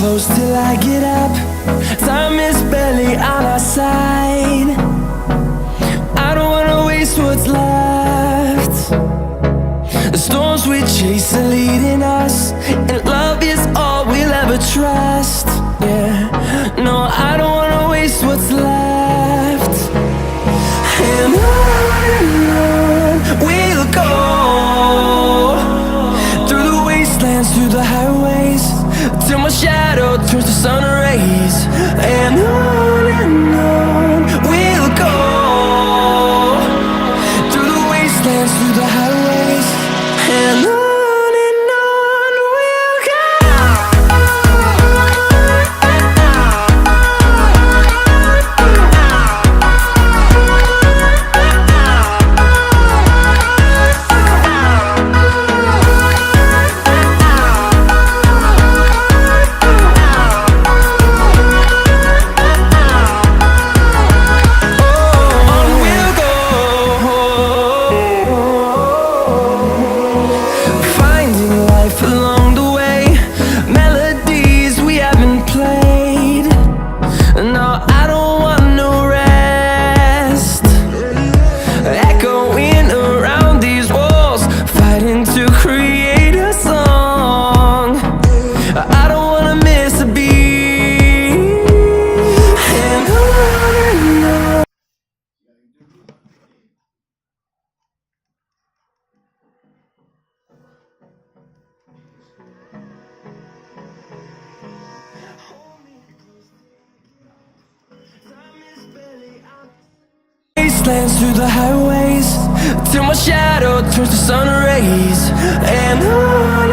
close till I get up. Time is barely on our side. I don't wanna waste what's left. The storms we chase are leading us, and love is all we'll ever trust. Yeah, no, I don't wanna waste what's left. And on we'll go, through the wastelands, through the highways, till my shadow turns to sun rays. And on we'll go, through the wastelands, through the highways, and on we'll go. Wastelands, through the highways, till my shadow turns to sun rays. And on